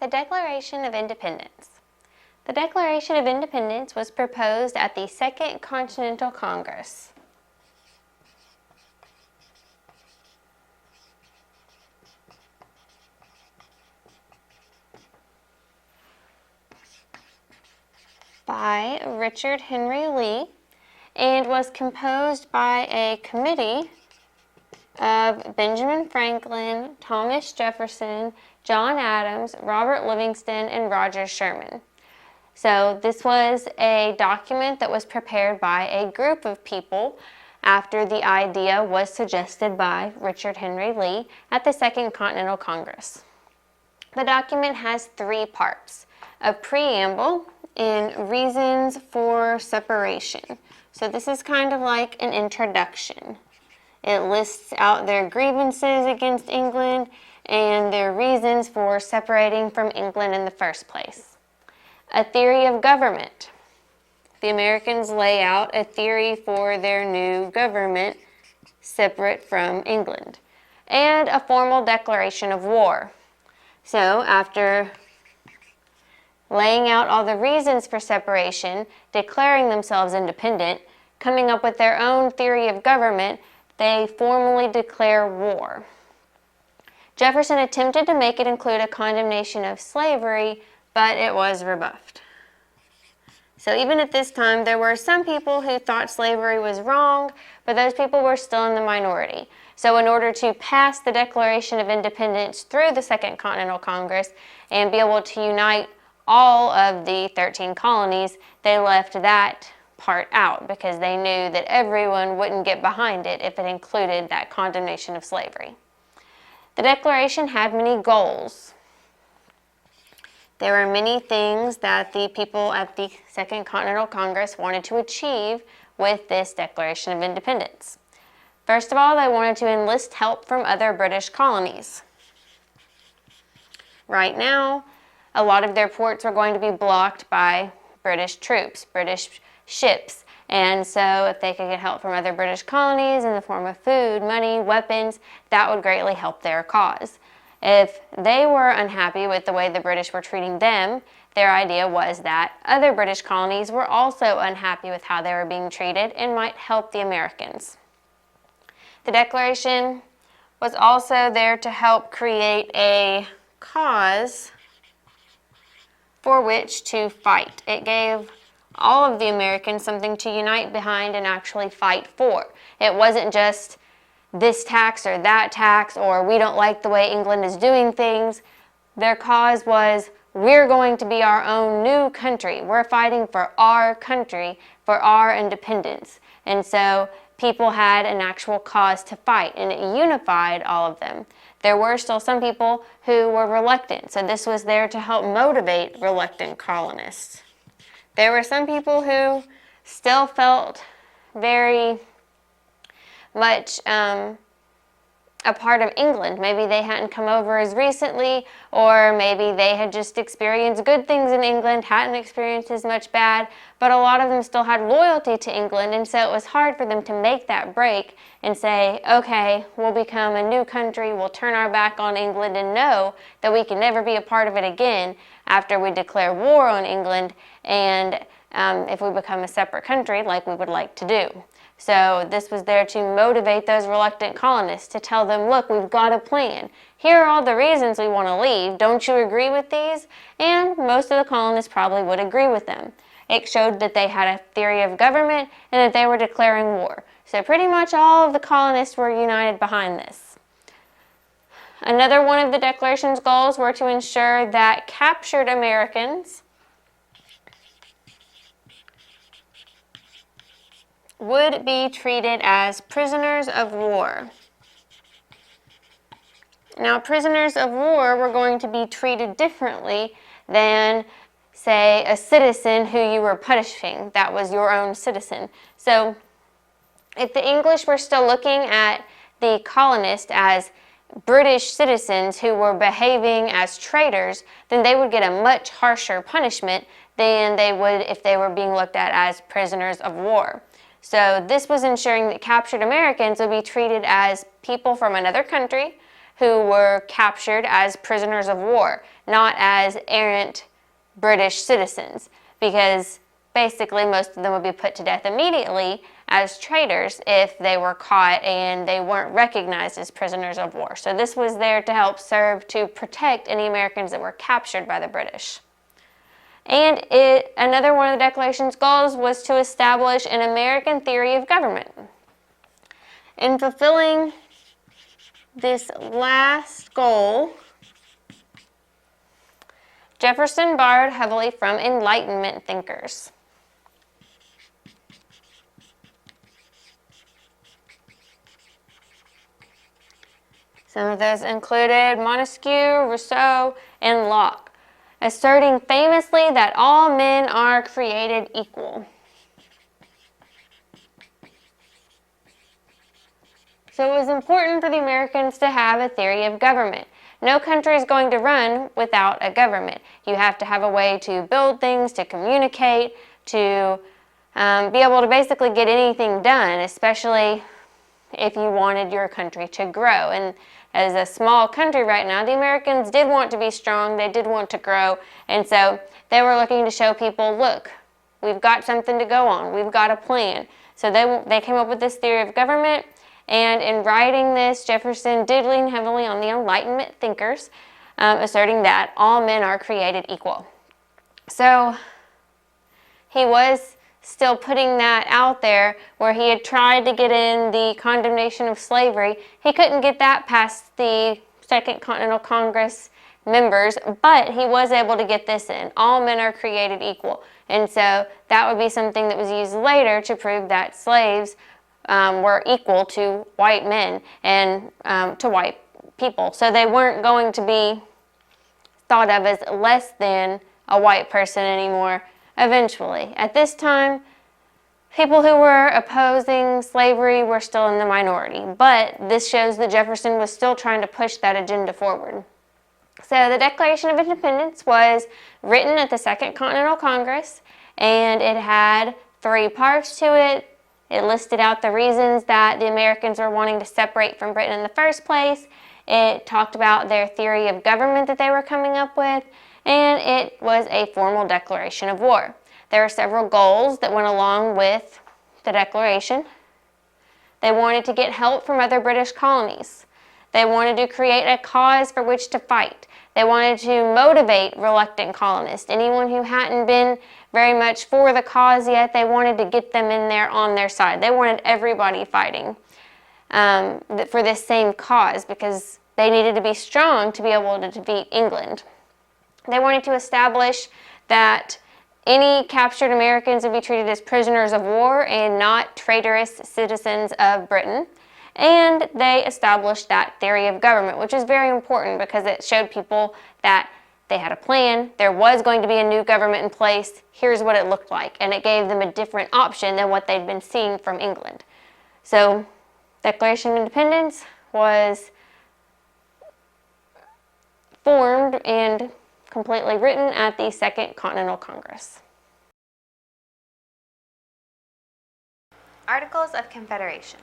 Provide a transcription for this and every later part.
The Declaration of Independence. The Declaration of Independence was proposed at the Second Continental Congress. By Richard Henry Lee, and was composed by a committee of Benjamin Franklin, Thomas Jefferson, John Adams, Robert Livingston, and Roger Sherman. So this was a document that was prepared by a group of people after the idea was suggested by Richard Henry Lee at the Second Continental Congress. The document has three parts: a preamble and reasons for separation. So this is kind of like an introduction. It lists out their grievances against England and their reasons for separating from England in the first place. A theory of government. The Americans lay out a theory for their new government separate from England. And a formal declaration of war. So after laying out all the reasons for separation, declaring themselves independent, coming up with their own theory of government, they formally declare war. Jefferson attempted to make it include a condemnation of slavery, but it was rebuffed. So even at this time, there were some people who thought slavery was wrong, but those people were still in the minority. So in order to pass the Declaration of Independence through the Second Continental Congress and be able to unite all of the 13 colonies, they left that part out because they knew that everyone wouldn't get behind it if it included that condemnation of slavery. The Declaration had many goals. There were many things that the people at the Second Continental Congress wanted to achieve with this Declaration of Independence. First of all, they wanted to enlist help from other British colonies. Right now, a lot of their ports were going to be blocked by British troops, British ships, and so if they could get help from other British colonies in the form of food, money, weapons, that would greatly help their cause. If they were unhappy with the way the British were treating them, their idea was that other British colonies were also unhappy with how they were being treated and might help the Americans. The Declaration was also there to help create a cause for which to fight. It gave all of the Americans something to unite behind and actually fight for. It wasn't just this tax or that tax, or we don't like the way England is doing things. Their cause was, we're going to be our own new country. We're fighting for our country, for our independence. And so people had an actual cause to fight, and it unified all of them. There were still some people who were reluctant, so this was there to help motivate reluctant colonists. There were some people who still felt very much a part of England. Maybe they hadn't come over as recently, or maybe they had just experienced good things in England, hadn't experienced as much bad, but a lot of them still had loyalty to England, and so it was hard for them to make that break and say, okay, we'll become a new country, we'll turn our back on England and know that we can never be a part of it again after we declare war on England and if we become a separate country like we would like to do. So this was there to motivate those reluctant colonists, to tell them, look, we've got a plan. Here are all the reasons we want to leave. Don't you agree with these? And most of the colonists probably would agree with them. It showed that they had a theory of government and that they were declaring war. So pretty much all of the colonists were united behind this. Another one of the Declaration's goals were to ensure that captured Americans would be treated as prisoners of war. Now, prisoners of war were going to be treated differently than, say, a citizen who you were punishing. That was your own citizen. So, if the English were still looking at the colonists as British citizens who were behaving as traitors, then they would get a much harsher punishment than they would if they were being looked at as prisoners of war. So this was ensuring that captured Americans would be treated as people from another country who were captured as prisoners of war, not as errant British citizens, because basically most of them would be put to death immediately as traitors if they were caught and they weren't recognized as prisoners of war. So this was there to help serve to protect any Americans that were captured by the British. And another one of the Declaration's goals was to establish an American theory of government. In fulfilling this last goal, Jefferson borrowed heavily from Enlightenment thinkers. Some of those included Montesquieu, Rousseau, and Locke, asserting famously that all men are created equal. So it was important for the Americans to have a theory of government. No country is going to run without a government. You have to have a way to build things, to communicate, to be able to basically get anything done, especially if you wanted your country to grow. And as a small country right now, the Americans did want to be strong, they did want to grow, and so they were looking to show people, look, we've got something to go on, we've got a plan. So they came up with this theory of government, and in writing this, Jefferson did lean heavily on the Enlightenment thinkers, asserting that all men are created equal. So he was still putting that out there, where he had tried to get in the condemnation of slavery. He couldn't get that past the Second Continental Congress members, but he was able to get this in. All men are created equal. And so that would be something that was used later to prove that slaves were equal to white men and to white people. So they weren't going to be thought of as less than a white person anymore. Eventually. At this time, people who were opposing slavery were still in the minority, but this shows that Jefferson was still trying to push that agenda forward. So the Declaration of Independence was written at the Second Continental Congress, and it had 3 parts to it. It listed out the reasons that the Americans were wanting to separate from Britain in the first place. It talked about their theory of government that they were coming up with, and it was a formal declaration of war. There were several goals that went along with the Declaration. They wanted to get help from other British colonies. They wanted to create a cause for which to fight. They wanted to motivate reluctant colonists, anyone who hadn't been very much for the cause yet. They wanted to get them in there on their side. They wanted everybody fighting for this same cause, because they needed to be strong to be able to defeat England. They wanted to establish that any captured Americans would be treated as prisoners of war and not traitorous citizens of Britain. And they established that theory of government, which is very important because it showed people that they had a plan, there was going to be a new government in place, here's what it looked like, and it gave them a different option than what they'd been seeing from England. So, Declaration of Independence was formed and completely written at the Second Continental Congress. Articles of Confederation.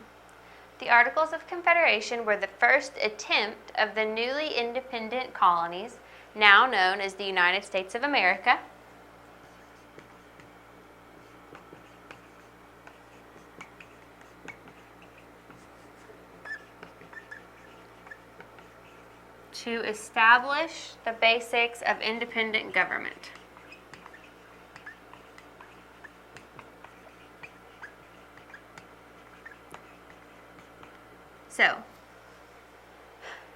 The Articles of Confederation were the first attempt of the newly independent colonies, now known as the United States of America, to establish the basics of independent government. So,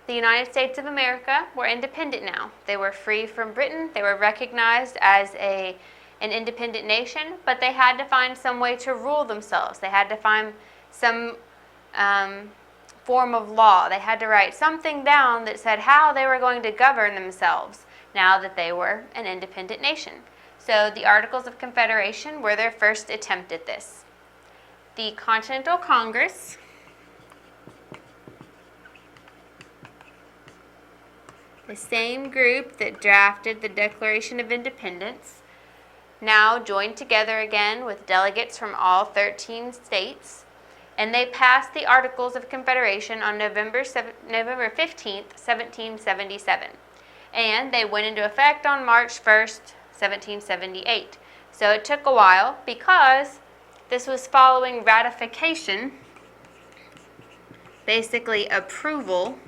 the United States of America were independent now. They were free from Britain. They were recognized as an independent nation, but they had to find some way to rule themselves. They had to find some form of law. They had to write something down that said how they were going to govern themselves now that they were an independent nation. So the Articles of Confederation were their first attempt at this. The Continental Congress the same group that drafted the Declaration of Independence, now joined together again with delegates from all 13 states, And they passed the Articles of Confederation on November 15th, 1777. And they went into effect on March 1st, 1778. So it took a while because this was following ratification, basically approval,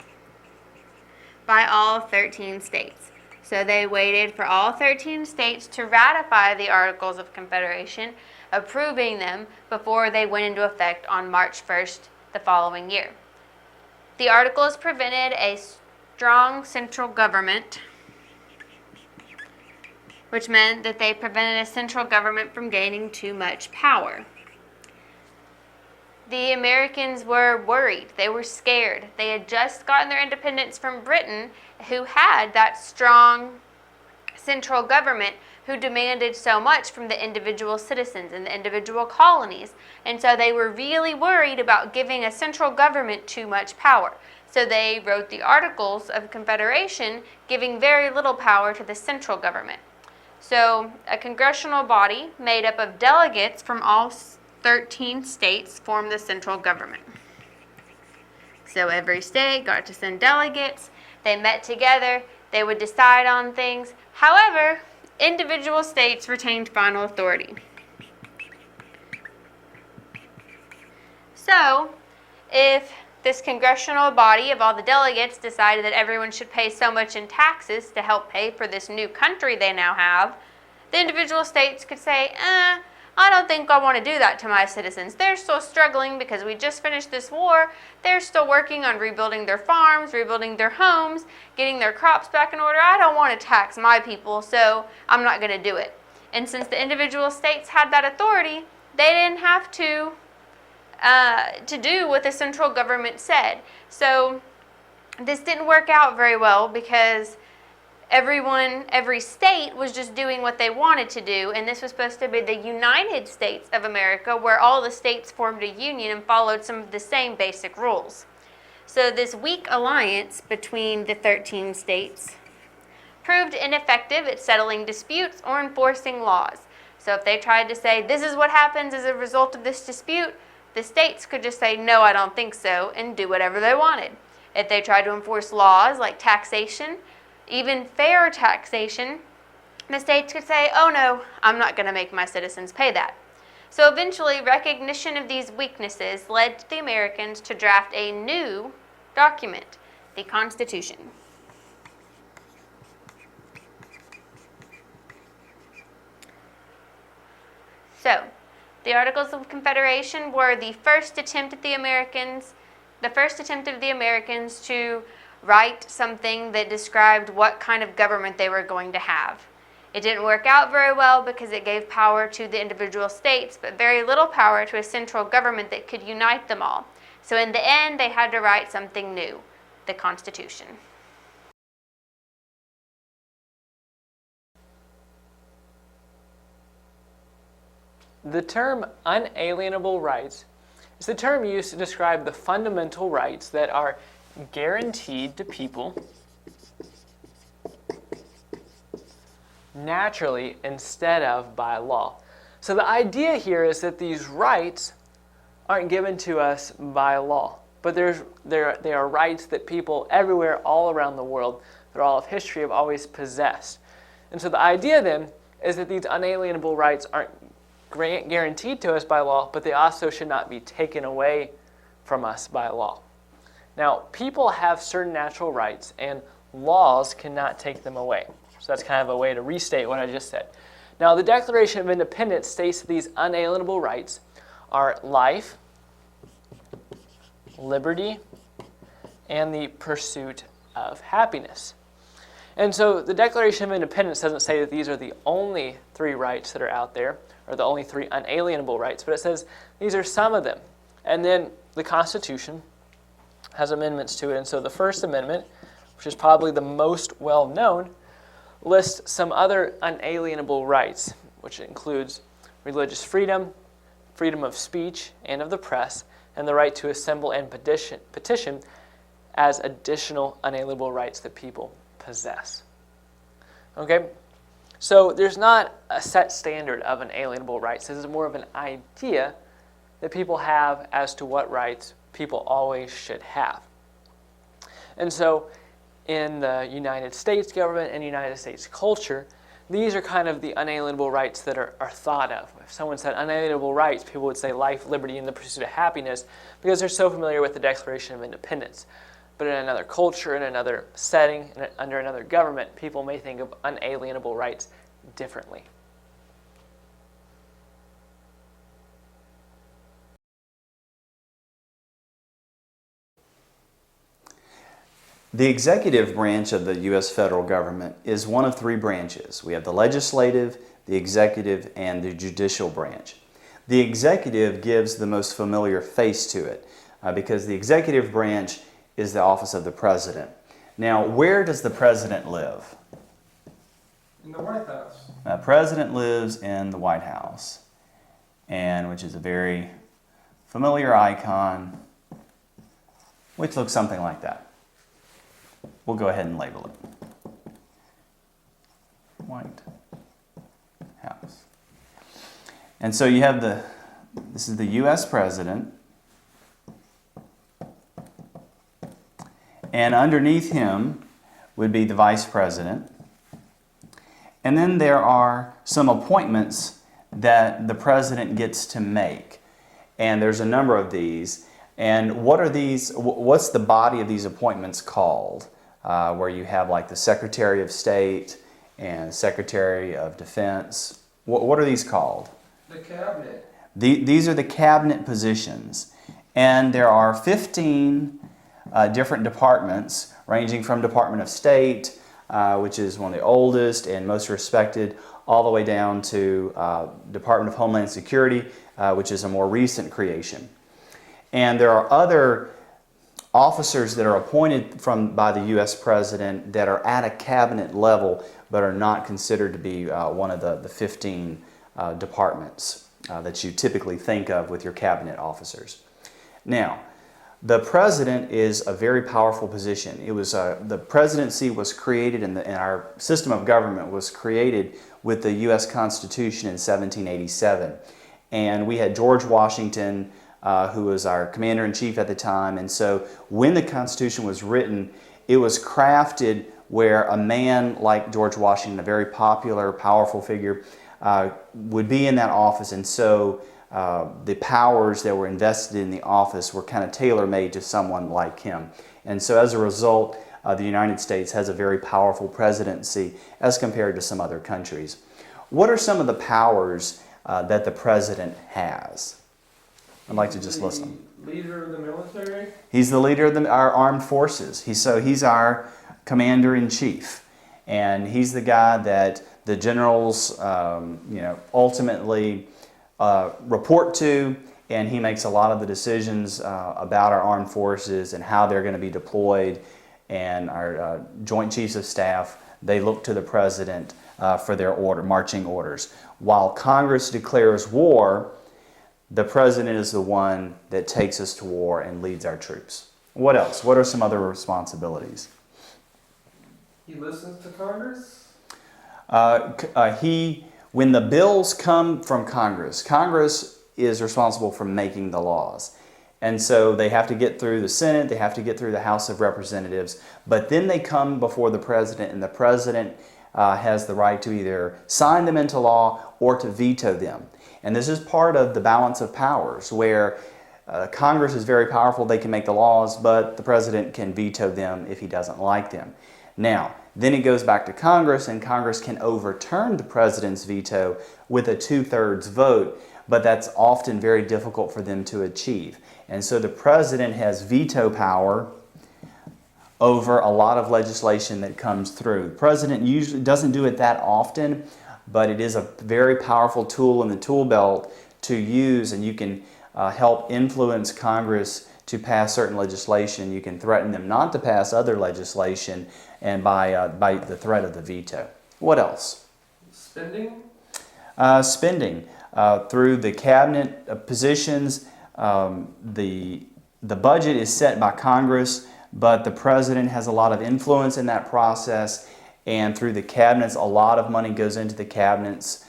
by all 13 states. So they waited for all 13 states to ratify the Articles of Confederation, approving them before they went into effect on March 1st the following year. The Articles prevented a strong central government, which meant that they prevented a central government from gaining too much power. The Americans were worried. They were scared. They had just gotten their independence from Britain, who had that strong central government who demanded so much from the individual citizens and the individual colonies. And so they were really worried about giving a central government too much power. So they wrote the Articles of Confederation, giving very little power to the central government. So a congressional body made up of delegates from all 13 states formed the central government. So every state got to send delegates. They met together. They would decide on things. However, individual states retained final authority. So if this congressional body of all the delegates decided that everyone should pay so much in taxes to help pay for this new country they now have, the individual states could say, I don't think I want to do that to my citizens. They're still struggling because we just finished this war. They're still working on rebuilding their farms, rebuilding their homes, getting their crops back in order. I don't want to tax my people, so I'm not going to do it. And since the individual states had that authority, they didn't have to do what the central government said. So this didn't work out very well because every state was just doing what they wanted to do, and this was supposed to be the United States of America, where all the states formed a union and followed some of the same basic rules. So this weak alliance between the 13 states proved ineffective at settling disputes or enforcing laws. So if they tried to say, this is what happens as a result of this dispute, the states could just say, no, I don't think so, and do whatever they wanted. If they tried to enforce laws like taxation, even fair taxation, the states could say, oh no, I'm not going to make my citizens pay that. So eventually, recognition of these weaknesses led the Americans to draft a new document, the Constitution. So, the Articles of Confederation were the first attempt of the Americans to write something that described what kind of government they were going to have. It didn't work out very well because it gave power to the individual states, but very little power to a central government that could unite them all. So in the end, they had to write something new, the Constitution. The term unalienable rights is the term used to describe the fundamental rights that are guaranteed to people naturally instead of by law. So the idea here is that these rights aren't given to us by law, but they are rights that people everywhere, all around the world, through all of history, have always possessed. And so the idea then is that these unalienable rights aren't guaranteed to us by law, but they also should not be taken away from us by law. Now, people have certain natural rights, and laws cannot take them away. So that's kind of a way to restate what I just said. Now, the Declaration of Independence states that these unalienable rights are life, liberty, and the pursuit of happiness. And so the Declaration of Independence doesn't say that these are the only three rights that are out there, or the only three unalienable rights, but it says these are some of them. And then the Constitution has amendments to it. And so the First Amendment, which is probably the most well-known, lists some other unalienable rights, which includes religious freedom, freedom of speech and of the press, and the right to assemble and petition as additional unalienable rights that people possess. Okay? So there's not a set standard of unalienable rights. This is more of an idea that people have as to what rights people always should have. And so in the United States government and United States culture, these are kind of the unalienable rights that are thought of. If someone said unalienable rights, people would say life, liberty, and the pursuit of happiness because they're so familiar with the Declaration of Independence. But in another culture, in another setting, under another government, people may think of unalienable rights differently. The executive branch of the U.S. federal government is one of three branches. We have the legislative, the executive, and the judicial branch. The executive gives the most familiar face to it because the executive branch is the office of the president. Now, where does the president live? In the White House. The president lives in the White House, and which is a very familiar icon, which looks something like that. We'll go ahead and label it. White House. And so you have this is the U.S. president, and underneath him would be the vice president. And then there are some appointments that the president gets to make. And there's a number of these. And what are these? What's the body of these appointments called? Where you have like the Secretary of State and Secretary of Defense. What are these called? The cabinet. These are the cabinet positions. And there are 15 different departments, ranging from Department of State, which is one of the oldest and most respected, all the way down to Department of Homeland Security, which is a more recent creation. And there are other officers that are appointed by the U.S. President that are at a cabinet level but are not considered to be one of the 15 departments that you typically think of with your cabinet officers. Now, the president is a very powerful position. It was the presidency was created and our system of government was created with the U.S. Constitution in 1787. And we had George Washington, who was our commander-in-chief at the time. And so when the Constitution was written, it was crafted where a man like George Washington, a very popular, powerful figure, would be in that office. And so the powers that were invested in the office were kind of tailor-made to someone like him. And so as a result, the United States has a very powerful presidency as compared to some other countries. What are some of the powers that the president has? I'd like to just list them. Leader of the military? He's the leader of our armed forces. He's our commander-in-chief. And he's the guy that the generals ultimately report to, and he makes a lot of the decisions about our armed forces and how they're going to be deployed. And our Joint Chiefs of Staff, they look to the president for their marching orders. While Congress declares war, the president is the one that takes us to war and leads our troops. What else? What are some other responsibilities? He listens to Congress? When the bills come from Congress, Congress is responsible for making the laws. And so they have to get through the Senate, they have to get through the House of Representatives, but then they come before the president, and the president has the right to either sign them into law or to veto them. And this is part of the balance of powers, where Congress is very powerful, they can make the laws, but the president can veto them if he doesn't like them. Now, then it goes back to Congress, and Congress can overturn the president's veto with a 2/3 vote, but that's often very difficult for them to achieve. And so the president has veto power over a lot of legislation that comes through. The president usually doesn't do it that often, but it is a very powerful tool in the tool belt to use, and you can help influence Congress to pass certain legislation. You can threaten them not to pass other legislation, and by the threat of the veto. What else? Spending? Spending. Through the cabinet positions, the budget is set by Congress, but the president has a lot of influence in that process, and through the cabinets, a lot of money goes into the cabinets,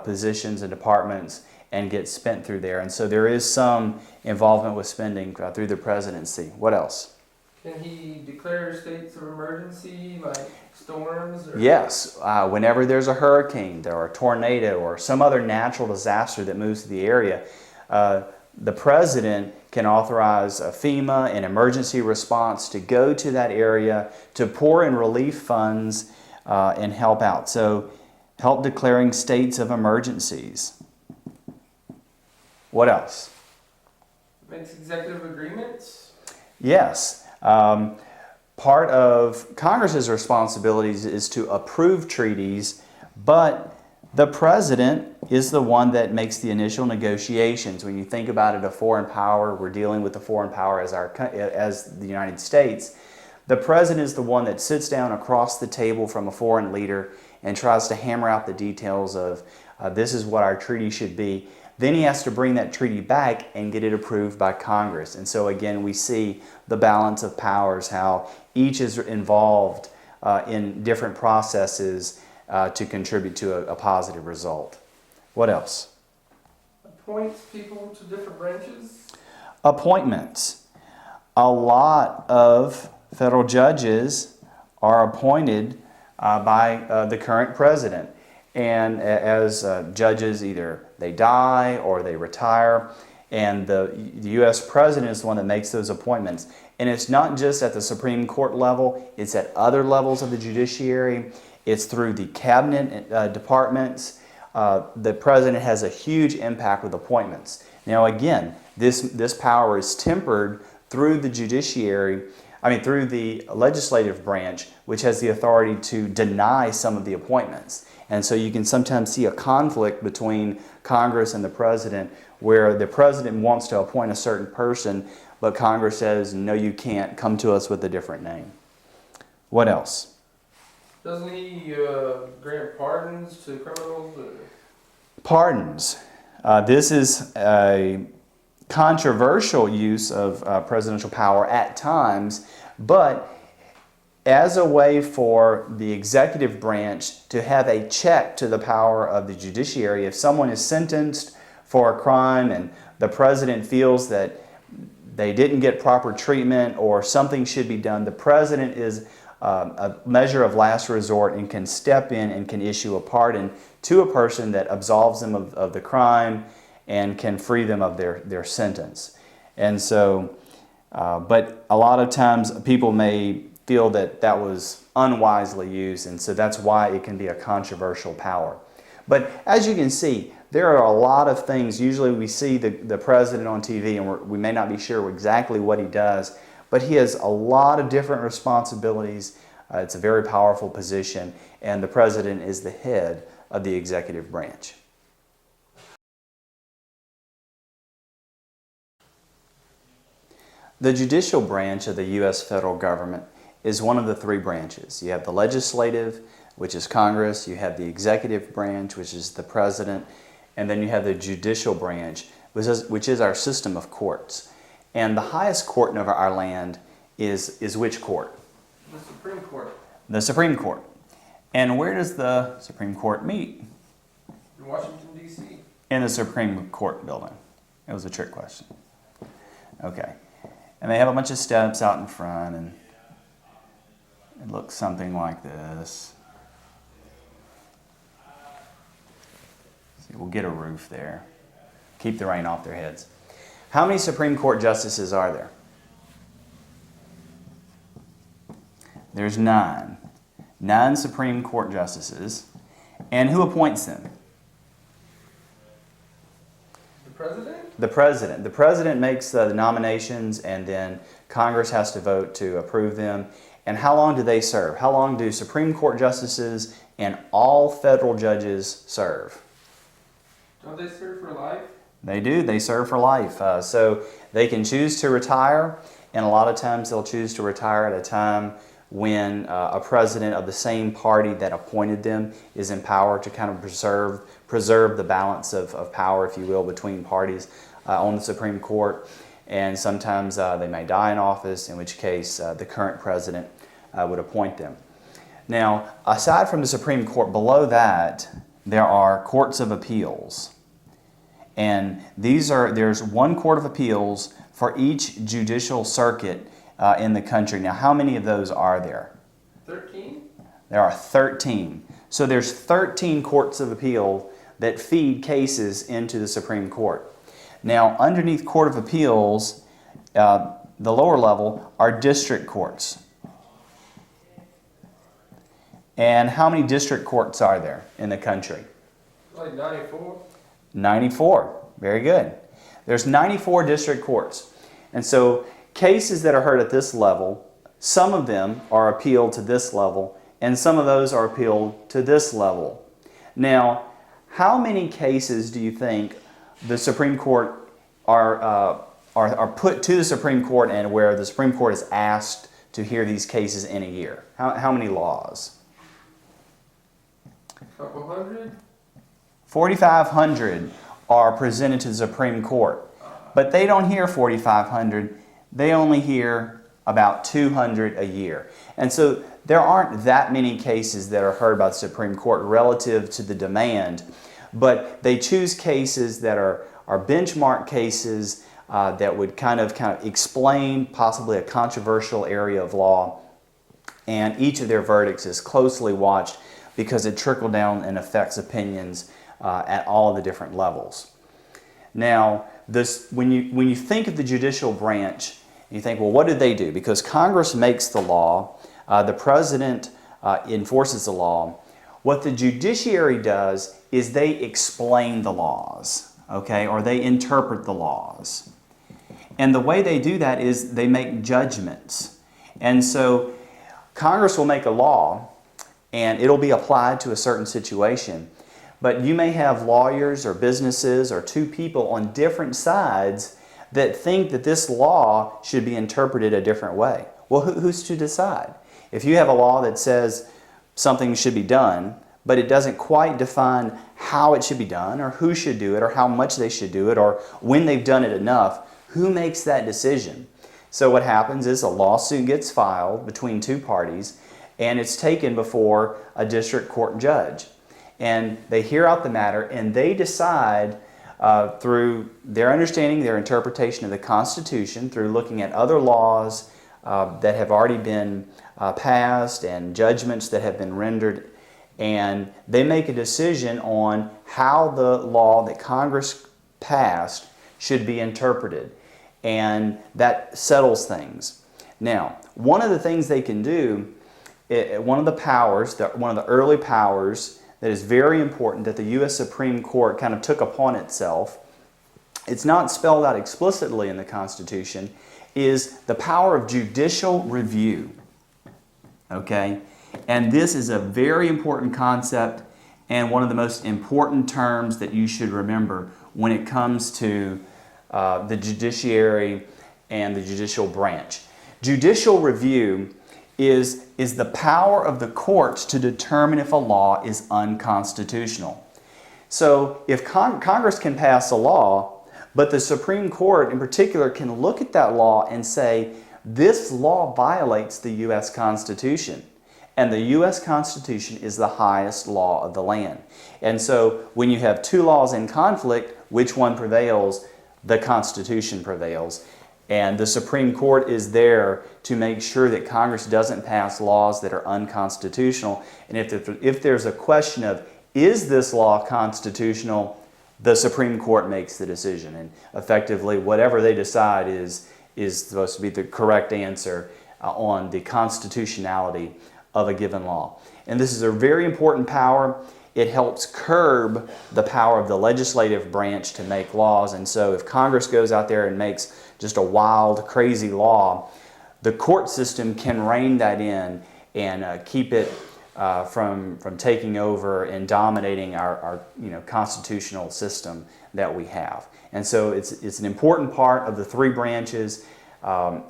positions and departments, and get spent through there. And so there is some involvement with spending through the presidency. What else? Can he declare states of emergency, like storms? Or? Yes. Whenever there's a hurricane or a tornado or some other natural disaster that moves to the area, the president can authorize FEMA and emergency response to go to that area to pour in relief funds and help out. So, help declaring states of emergencies. What else? Makes executive agreements? Yes. Part of Congress's responsibilities is to approve treaties, but the president is the one that makes the initial negotiations. When you think about it, a foreign power, we're dealing with a foreign power as the United States. The president is the one that sits down across the table from a foreign leader and tries to hammer out the details of this is what our treaty should be. Then he has to bring that treaty back and get it approved by Congress. And so again, we see the balance of powers, how each is involved in different processes to contribute to a positive result. What else? Appoints people to different branches? Appointments. A lot of federal judges are appointed by the current president. And as judges, either they die or they retire, and the U.S. president is the one that makes those appointments. And it's not just at the Supreme Court level, it's at other levels of the judiciary. It's through the cabinet departments. The president has a huge impact with appointments. Now again, this power is tempered through the through the legislative branch, which has the authority to deny some of the appointments. And so you can sometimes see a conflict between Congress and the president, where the president wants to appoint a certain person, but Congress says, no, you can't, come to us with a different name. What else? Doesn't he grant pardons to criminals? Or? Pardons. This is a controversial use of presidential power at times, but as a way for the executive branch to have a check to the power of the judiciary. If someone is sentenced for a crime and the president feels that they didn't get proper treatment or something should be done, the president is a measure of last resort and can step in and can issue a pardon to a person that absolves them of the crime and can free them of their sentence. And so, but a lot of times people may feel that that was unwisely used, and so that's why it can be a controversial power. But as you can see, there are a lot of things. Usually we see the president on TV and we may not be sure exactly what he does, but he has a lot of different responsibilities. It's a very powerful position, and the president is the head of the executive branch. The judicial branch of the U.S. federal government is one of the three branches. You have the legislative, which is Congress, you have the executive branch, which is the president, and then you have the judicial branch, which is our system of courts. And the highest court in our land is which court? The Supreme Court. The Supreme Court. And where does the Supreme Court meet? In Washington, D.C. In the Supreme Court building. It was a trick question. Okay. And they have a bunch of steps out in front, and it looks something like this. See, we'll get a roof there. Keep the rain off their heads. How many Supreme Court justices are there? There's 9. 9 Supreme Court justices. And who appoints them? The president? The president. The president makes the nominations, and then Congress has to vote to approve them. And how long do they serve? How long do Supreme Court justices and all federal judges serve? Don't they serve for life? They do. They serve for life. So they can choose to retire, and a lot of times they'll choose to retire at a time when a president of the same party that appointed them is in power, to kind of preserve the balance of power, if you will, between parties on the Supreme Court. And sometimes they may die in office, in which case the current president would appoint them. Now, aside from the Supreme Court, below that, there are courts of appeals. And there's one court of appeals for each judicial circuit in the country. Now, how many of those are there? 13? There are 13. So there's 13 courts of appeal that feed cases into the Supreme Court. Now, underneath Court of Appeals, the lower level are district courts. And how many district courts are there in the country? Like 94? 94. Very good. There's 94 district courts. And so cases that are heard at this level, some of them are appealed to this level, and some of those are appealed to this level. Now, how many cases do you think the Supreme Court are put to the Supreme Court, and where the Supreme Court is asked to hear these cases in a year? How many laws? Couple hundred? 4,500 are presented to the Supreme Court. But they don't hear 4,500. They only hear about 200 a year. And so there aren't that many cases that are heard by the Supreme Court relative to the demand. But they choose cases that are benchmark cases that would kind of explain possibly a controversial area of law. And each of their verdicts is closely watched because it trickled down and affects opinions at all the different levels. Now, when you think of the judicial branch, you think, well, what do they do? Because Congress makes the law, the President enforces the law. What the judiciary does is they explain the laws, okay, or they interpret the laws. And the way they do that is they make judgments. And so Congress will make a law, and it'll be applied to a certain situation. But you may have lawyers or businesses or two people on different sides that think that this law should be interpreted a different way. Well, who's to decide? If you have a law that says something should be done, but it doesn't quite define how it should be done, or who should do it, or how much they should do it, or when they've done it enough, who makes that decision? So what happens is a lawsuit gets filed between two parties, and it's taken before a district court judge. And they hear out the matter, and they decide through their understanding, their interpretation of the Constitution, through looking at other laws that have already been passed and judgments that have been rendered, and they make a decision on how the law that Congress passed should be interpreted. And that settles things. Now, one of the things they can do, one of the early powers that is very important that the U.S. Supreme Court kind of took upon itself, it's not spelled out explicitly in the Constitution, is the power of judicial review. Okay? And this is a very important concept and one of the most important terms that you should remember when it comes to the judiciary and the judicial branch. Judicial review is the power of the courts to determine if a law is unconstitutional. So if Congress can pass a law, but the Supreme Court in particular can look at that law and say, this law violates the U.S. Constitution. And the U.S. Constitution is the highest law of the land. And so when you have two laws in conflict, which one prevails? The Constitution prevails. And the Supreme Court is there to make sure that Congress doesn't pass laws that are unconstitutional. And if there's a question of, is this law constitutional, the Supreme Court makes the decision. And effectively, whatever they decide is supposed to be the correct answer on the constitutionality of a given law. And this is a very important power. It helps curb the power of the legislative branch to make laws. And so if Congress goes out there and makes just a wild, crazy law, the court system can rein that in and keep it from taking over and dominating our constitutional system that we have. And so it's an important part of the three branches.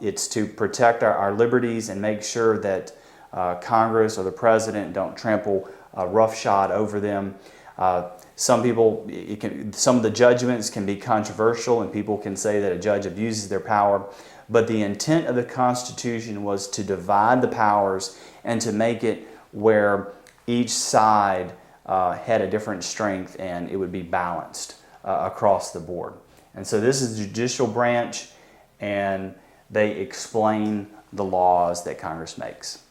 It's to protect our liberties and make sure that Congress or the President don't trample roughshod over them. Some of the judgments can be controversial, and people can say that a judge abuses their power. But the intent of the Constitution was to divide the powers and to make it where each side had a different strength and it would be balanced across the board. And so this is the judicial branch, and they explain the laws that Congress makes.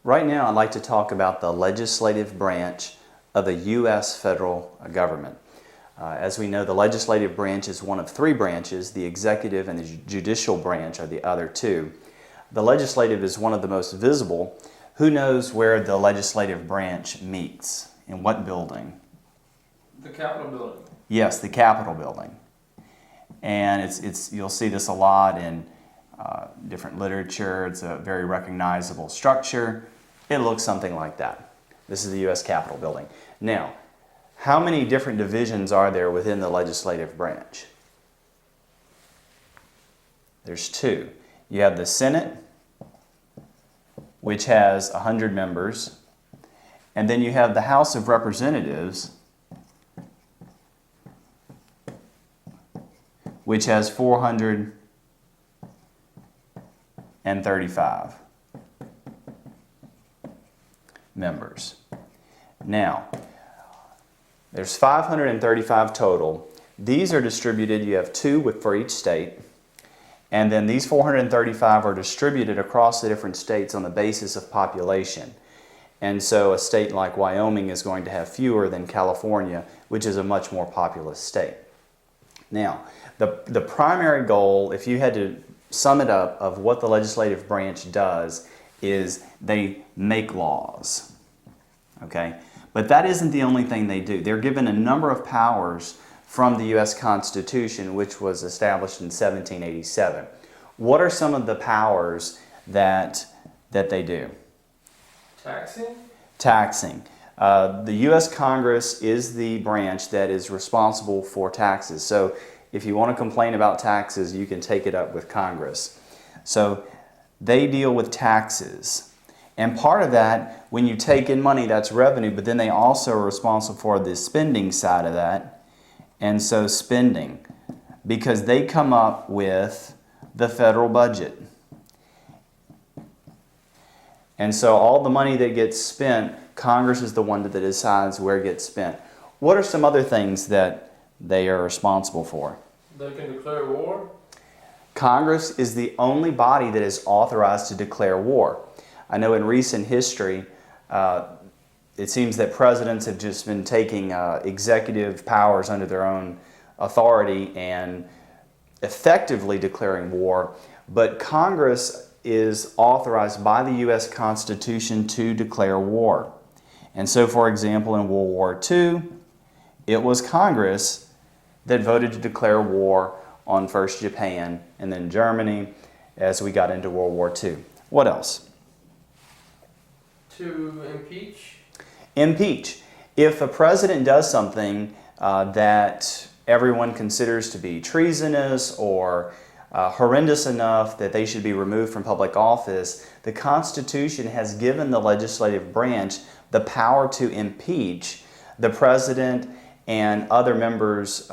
Right now, I'd like to talk about the legislative branch of the U.S. federal government. As we know, the legislative branch is one of three branches. The executive and the judicial branch are the other two. The legislative is one of the most visible. Who knows where the legislative branch meets? In what building? The Capitol building. Yes, the Capitol building. And you'll see this a lot in different literature. It's a very recognizable structure. It looks something like that. This is the U.S. Capitol building. Now, how many different divisions are there within the legislative branch? There's two. You have the Senate, which has 100 members, and then you have the House of Representatives, which has 435 members. Now, there's 535 total. These are distributed, you have two for each state, and then these 435 are distributed across the different states on the basis of population. And so a state like Wyoming is going to have fewer than California, which is a much more populous state. Now, the primary goal, if you had to sum it up, of what the legislative branch does is they make laws. Okay? But that isn't the only thing they do. They're given a number of powers from the U.S. Constitution, which was established in 1787. What are some of the powers that they do? Taxing? Taxing. The U.S. Congress is the branch that is responsible for taxes. So if you want to complain about taxes, you can take it up with Congress. So they deal with taxes. And part of that, when you take in money, that's revenue, but then they also are responsible for the spending side of that. And so spending, because they come up with the federal budget. And so all the money that gets spent, Congress is the one that decides where it gets spent. What are some other things that they are responsible for? They can declare war? Congress is the only body that is authorized to declare war. I know in recent history, it seems that presidents have just been taking executive powers under their own authority and effectively declaring war, but Congress is authorized by the U.S. Constitution to declare war. And so, for example, in World War II, it was Congress that voted to declare war on first Japan and then Germany as we got into World War II. What else? To impeach? Impeach. If a president does something that everyone considers to be treasonous or horrendous enough that they should be removed from public office, the Constitution has given the legislative branch the power to impeach the president and other members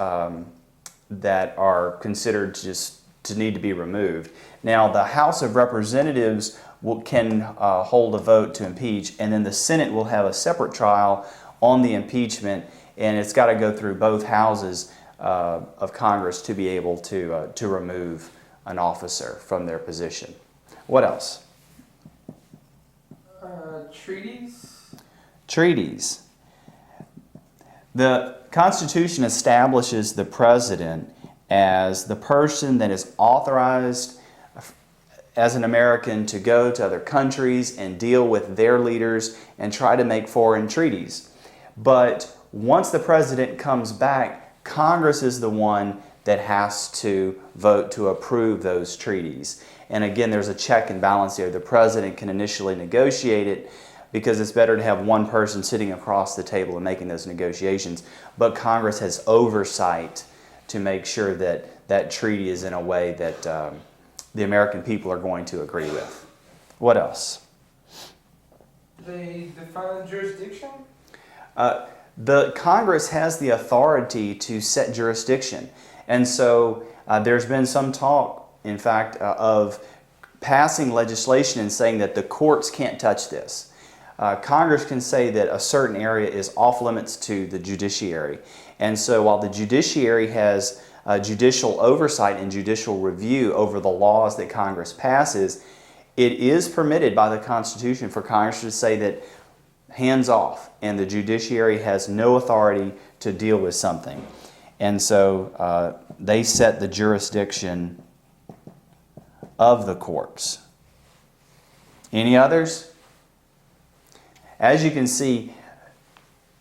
that are considered just to need to be removed. Now, the House of Representatives can hold a vote to impeach, and then the Senate will have a separate trial on the impeachment, and it's got to go through both houses of Congress to be able to remove an officer from their position. What else? Treaties? Treaties. The Constitution establishes the president as the person that is authorized as an American to go to other countries and deal with their leaders and try to make foreign treaties. But once the president comes back, Congress is the one that has to vote to approve those treaties. And again, there's a check and balance here. The president can initially negotiate it because it's better to have one person sitting across the table and making those negotiations. But Congress has oversight to make sure that that treaty is in a way that the American people are going to agree with. What else? They define jurisdiction? The Congress has the authority to set jurisdiction. And so there's been some talk, in fact, of passing legislation and saying that the courts can't touch this. Congress can say that a certain area is off limits to the judiciary. And so while the judiciary has judicial oversight and judicial review over the laws that Congress passes, it is permitted by the Constitution for Congress to say that hands off, and the judiciary has no authority to deal with something. And so they set the jurisdiction of the courts. Any others? As you can see,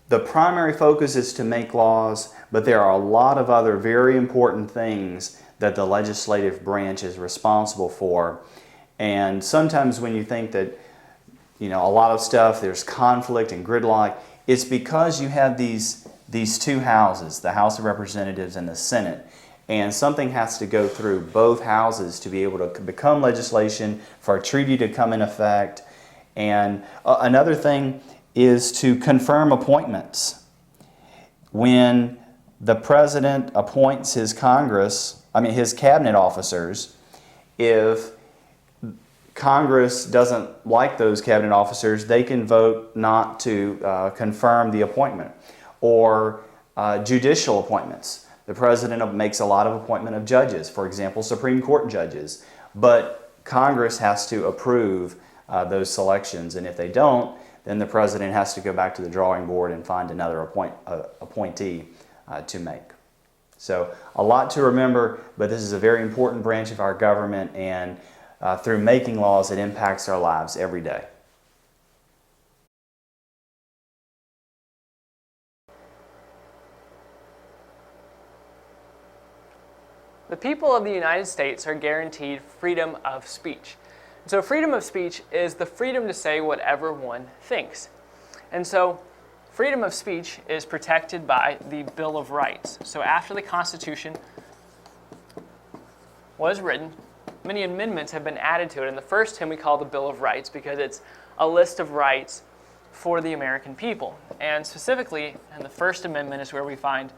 the primary focus is to make laws, but there are a lot of other very important things that the legislative branch is responsible for. And sometimes when you think that, a lot of stuff, there's conflict and gridlock, it's because you have these two houses, the House of Representatives and the Senate. And something has to go through both houses to be able to become legislation, for a treaty to come in effect. And another thing is to confirm appointments. When the president appoints his his cabinet officers, if Congress doesn't like those cabinet officers, they can vote not to confirm the appointment. Or judicial appointments. The president makes a lot of appointment of judges, for example, Supreme Court judges, but Congress has to approve those selections, and if they don't, then the president has to go back to the drawing board and find another appointee to make. So a lot to remember, but this is a very important branch of our government, and through making laws, it impacts our lives every day. The people of the United States are guaranteed freedom of speech. So freedom of speech is the freedom to say whatever one thinks. And so freedom of speech is protected by the Bill of Rights. So after the Constitution was written, many amendments have been added to it. And the first we call the Bill of Rights because it's a list of rights for the American people. And specifically, in the First Amendment is where we find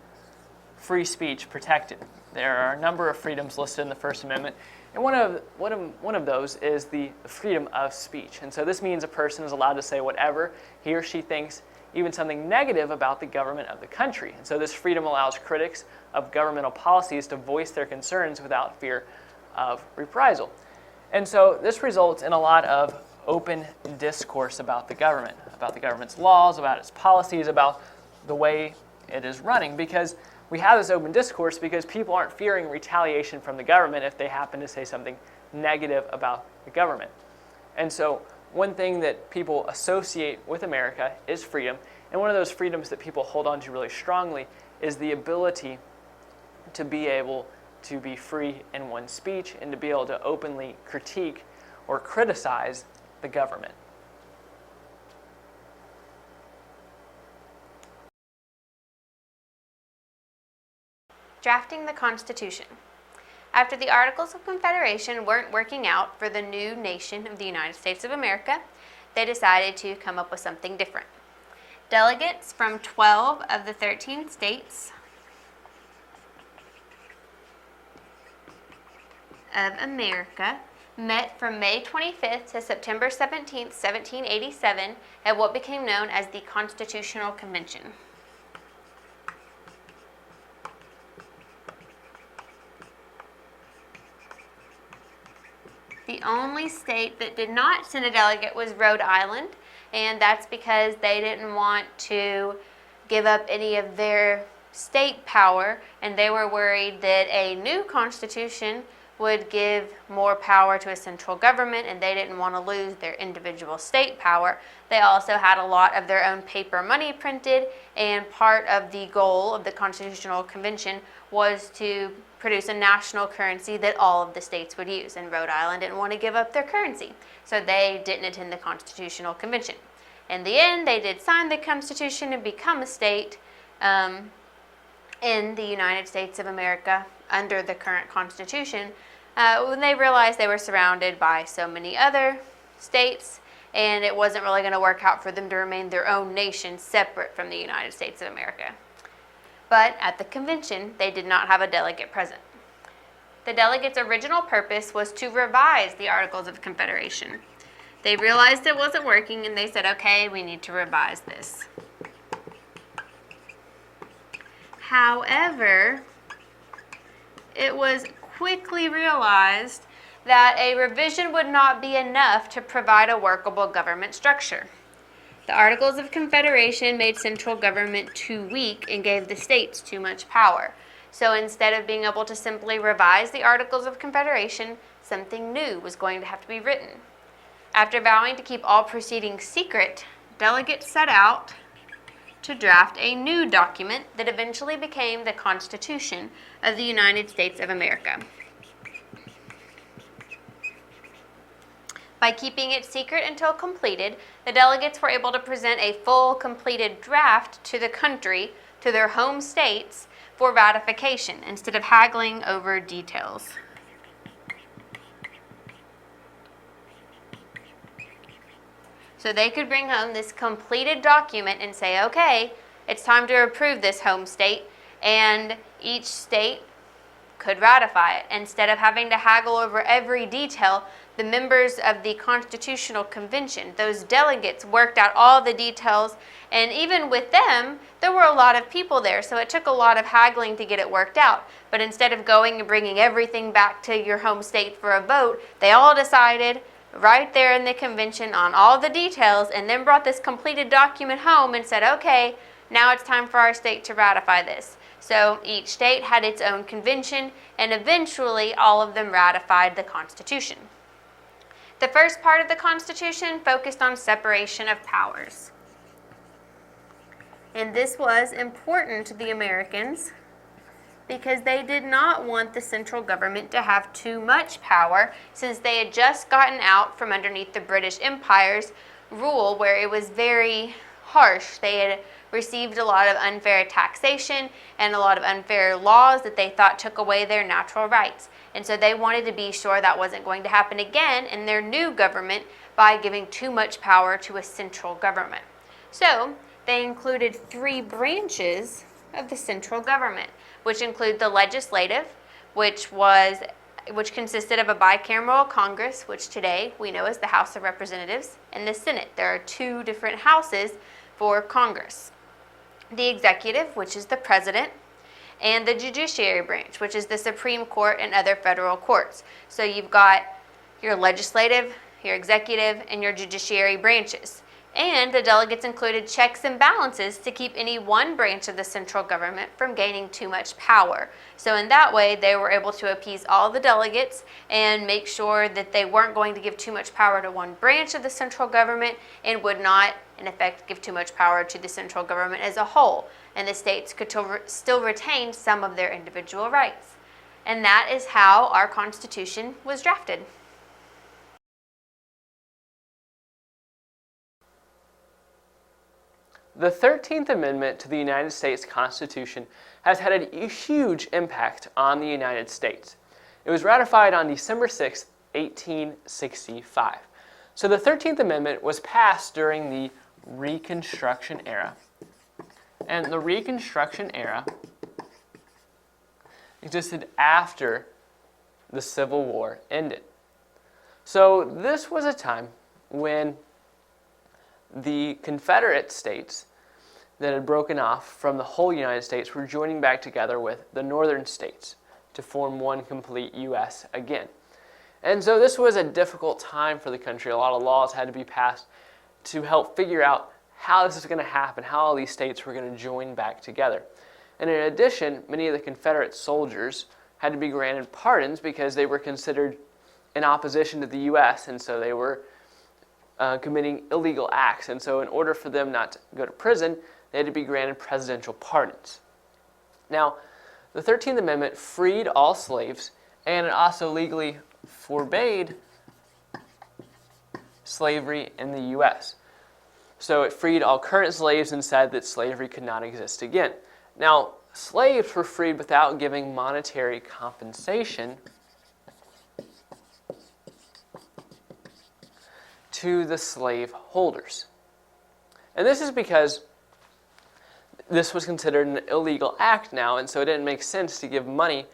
free speech protected. There are a number of freedoms listed in the First Amendment, and one of those is the freedom of speech. And so this means a person is allowed to say whatever he or she thinks, even something negative about the government of the country. And so this freedom allows critics of governmental policies to voice their concerns without fear of reprisal. And so this results in a lot of open discourse about the government's laws, about its policies, about the way it is running, because we have this open discourse because people aren't fearing retaliation from the government if they happen to say something negative about the government. And so one thing that people associate with America is freedom, and one of those freedoms that people hold on to really strongly is the ability to be able to be free in one's speech and to be able to openly critique or criticize the government. Drafting the Constitution. After the Articles of Confederation weren't working out for the new nation of the United States of America, they decided to come up with something different. Delegates from 12 of the 13 states of America met from May 25th to September 17th, 1787 at what became known as the Constitutional Convention. The only state that did not send a delegate was Rhode Island, and that's because they didn't want to give up any of their state power, and they were worried that a new constitution would give more power to a central government, and they didn't want to lose their individual state power. They also had a lot of their own paper money printed, and part of the goal of the Constitutional Convention was to produce a national currency that all of the states would use, and Rhode Island didn't want to give up their currency, so they didn't attend the Constitutional Convention. In the end, they did sign the Constitution and become a state in the United States of America under the current Constitution when they realized they were surrounded by so many other states, and it wasn't really going to work out for them to remain their own nation separate from the United States of America. But at the convention, they did not have a delegate present. The delegates' original purpose was to revise the Articles of Confederation. They realized it wasn't working and they said, okay, we need to revise this. However, it was quickly realized that a revision would not be enough to provide a workable government structure. The Articles of Confederation made central government too weak and gave the states too much power. So instead of being able to simply revise the Articles of Confederation, something new was going to have to be written. After vowing to keep all proceedings secret, delegates set out to draft a new document that eventually became the Constitution of the United States of America. By keeping it secret until completed, the delegates were able to present a full, completed draft to the country, to their home states, for ratification instead of haggling over details. So they could bring home this completed document and say, okay, it's time to approve this home state, and each state could ratify it. Instead of having to haggle over every detail, the members of the Constitutional Convention, those delegates, worked out all the details, and even with them, there were a lot of people there, so it took a lot of haggling to get it worked out. But instead of going and bringing everything back to your home state for a vote, they all decided right there in the convention on all the details, and then brought this completed document home and said, okay, now it's time for our state to ratify this. So each state had its own convention, and eventually all of them ratified the Constitution. The first part of the Constitution focused on separation of powers. And this was important to the Americans because they did not want the central government to have too much power, since they had just gotten out from underneath the British Empire's rule, where it was very harsh. They had received a lot of unfair taxation and a lot of unfair laws that they thought took away their natural rights. And so they wanted to be sure that wasn't going to happen again in their new government by giving too much power to a central government. So they included 3 branches of the central government, which include the legislative, which consisted of a bicameral Congress, which today we know as the House of Representatives, and the Senate. There are 2 different houses for Congress. The executive, which is the president, and the judiciary branch, which is the Supreme Court and other federal courts. So you've got your legislative, your executive, and your judiciary branches. And the delegates included checks and balances to keep any one branch of the central government from gaining too much power. So in that way, they were able to appease all the delegates and make sure that they weren't going to give too much power to one branch of the central government and would not, in effect, give too much power to the central government as a whole. And the states could still retain some of their individual rights. And that is how our Constitution was drafted. The 13th Amendment to the United States Constitution has had a huge impact on the United States. It was ratified on December 6, 1865. So the 13th Amendment was passed during the Reconstruction era. And the Reconstruction era existed after the Civil War ended. So this was a time when the Confederate states that had broken off from the whole United States were joining back together with the northern states to form one complete U.S. again. And so this was a difficult time for the country. A lot of laws had to be passed to help figure out how this was going to happen, how all these states were going to join back together. And in addition, many of the Confederate soldiers had to be granted pardons because they were considered in opposition to the U.S., and so they were committing illegal acts. And so in order for them not to go to prison, they had to be granted presidential pardons. Now, the 13th Amendment freed all slaves, and it also legally forbade slavery in the U.S. So it freed all current slaves and said that slavery could not exist again. Now, slaves were freed without giving monetary compensation to the slave holders. And this is because this was considered an illegal act now, and so it didn't make sense to give money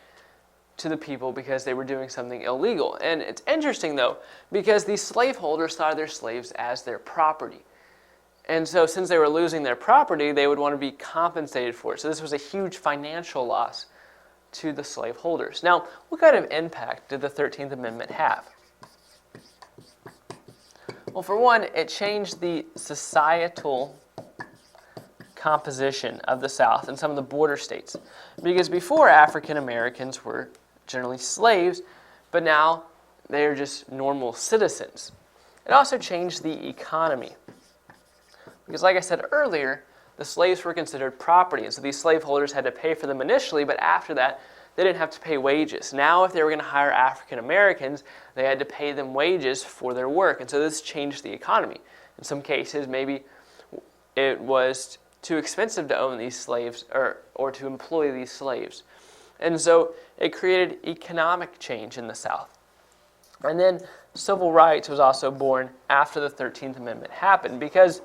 to the people because they were doing something illegal. And it's interesting, though, because these slaveholders saw their slaves as their property. And so since they were losing their property, they would want to be compensated for it. So this was a huge financial loss to the slaveholders. Now, what kind of impact did the 13th Amendment have? Well, for one, it changed the societal composition of the South and some of the border states. Because before, African Americans were generally slaves, but now they're just normal citizens. It also changed the economy. Because like I said earlier, the slaves were considered property, and so these slaveholders had to pay for them initially, but after that, they didn't have to pay wages. Now, if they were going to hire African Americans, they had to pay them wages for their work, and so this changed the economy. In some cases, maybe it was too expensive to own these slaves or to employ these slaves. And so it created economic change in the South. And then civil rights was also born after the 13th Amendment happened, because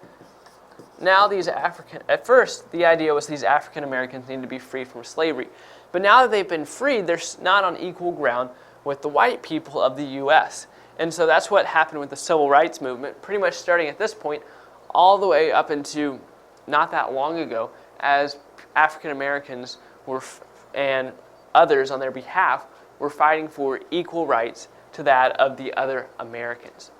now at first the idea was these African Americans needed to be free from slavery. But now that they've been freed, they're not on equal ground with the white people of the U.S. And so that's what happened with the civil rights movement, pretty much starting at this point all the way up into not that long ago, as African Americans and others on their behalf were fighting for equal rights to that of the other Americans.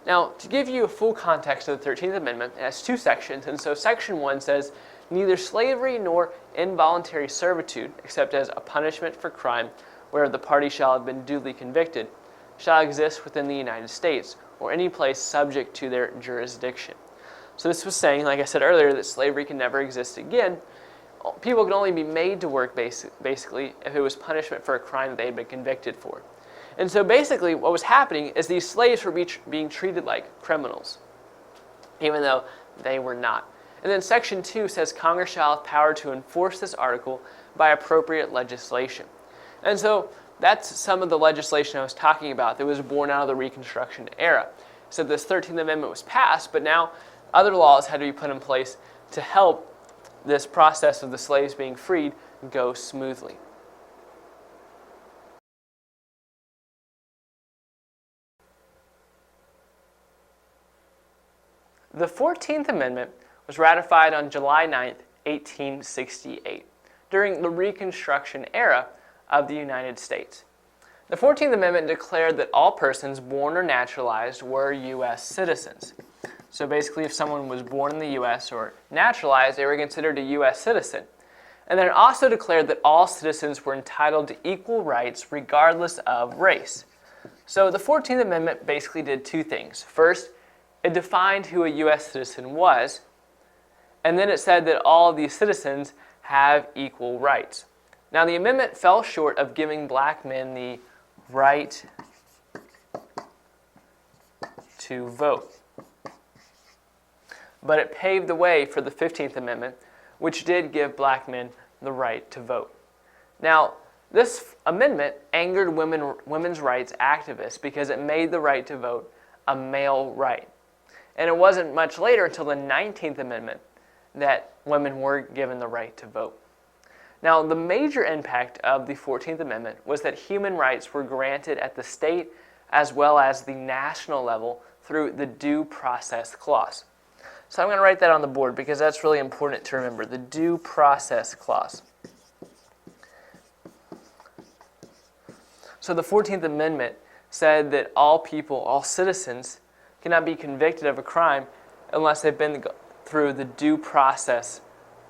Now, to give you a full context of the 13th Amendment, it has two sections, and so Section 1 says, "Neither slavery nor involuntary servitude, except as a punishment for crime, where the party shall have been duly convicted, shall exist within the United States, or any place subject to their jurisdiction." So this was saying, like I said earlier, that slavery can never exist again. People can only be made to work, basically, if it was punishment for a crime that they had been convicted for. And so basically what was happening is these slaves were being treated like criminals, even though they were not. And then Section 2 says Congress shall have power to enforce this article by appropriate legislation. And so that's some of the legislation I was talking about that was born out of the Reconstruction era. So this 13th Amendment was passed, but now other laws had to be put in place to help this process of the slaves being freed go smoothly. The 14th Amendment was ratified on July 9, 1868, during the Reconstruction era of the United States. The 14th Amendment declared that all persons born or naturalized were U.S. citizens. So basically, if someone was born in the U.S. or naturalized, they were considered a U.S. citizen. And then it also declared that all citizens were entitled to equal rights regardless of race. So the 14th Amendment basically did two things. First, it defined who a U.S. citizen was, and then it said that all of these citizens have equal rights. Now, the amendment fell short of giving black men the right to vote, but it paved the way for the 15th Amendment, which did give black men the right to vote. Now, this amendment angered women's rights activists because it made the right to vote a male right. And it wasn't much later until the 19th Amendment that women were given the right to vote. Now, the major impact of the 14th Amendment was that human rights were granted at the state as well as the national level through the Due Process Clause. So I'm going to write that on the board because that's really important to remember, the Due Process Clause. So the 14th Amendment said that all people, all citizens, cannot be convicted of a crime unless they've been through the due process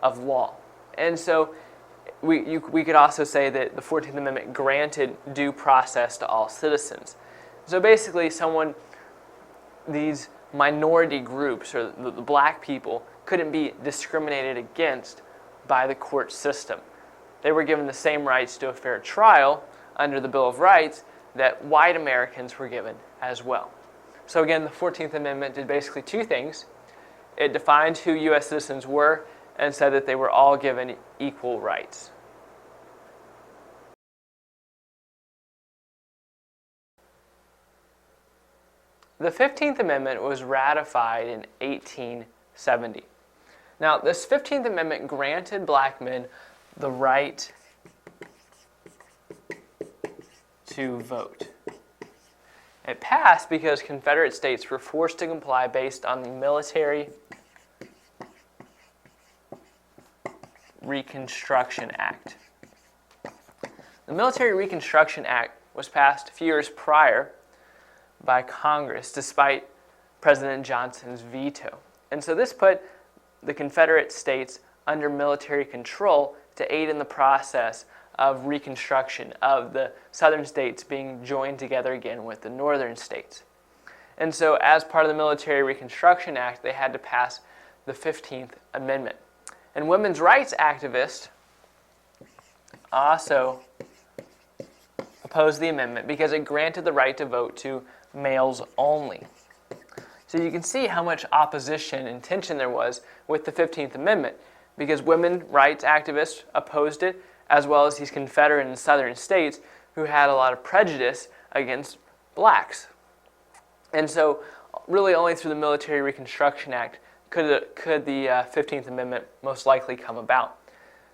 of law. And so we could also say that the 14th Amendment granted due process to all citizens. So basically these minority groups, or the black people, couldn't be discriminated against by the court system. They were given the same rights to a fair trial under the Bill of Rights that white Americans were given as well. So again, the 14th Amendment did basically two things. It defined who U.S. citizens were and said that they were all given equal rights. The 15th Amendment was ratified in 1870. Now, this 15th Amendment granted black men the right to vote. It passed because Confederate states were forced to comply based on the Military Reconstruction Act. The Military Reconstruction Act was passed a few years prior by Congress despite President Johnson's veto. And so this put the Confederate states under military control to aid in the process of reconstruction of the southern states being joined together again with the northern states. And so as part of the Military Reconstruction Act, they had to pass the 15th Amendment. And women's rights activists also opposed the amendment because it granted the right to vote to males only. So you can see how much opposition and tension there was with the 15th Amendment because women's rights activists opposed it, as well as these Confederate and Southern states who had a lot of prejudice against blacks. And so really only through the Military Reconstruction Act could the 15th Amendment most likely come about.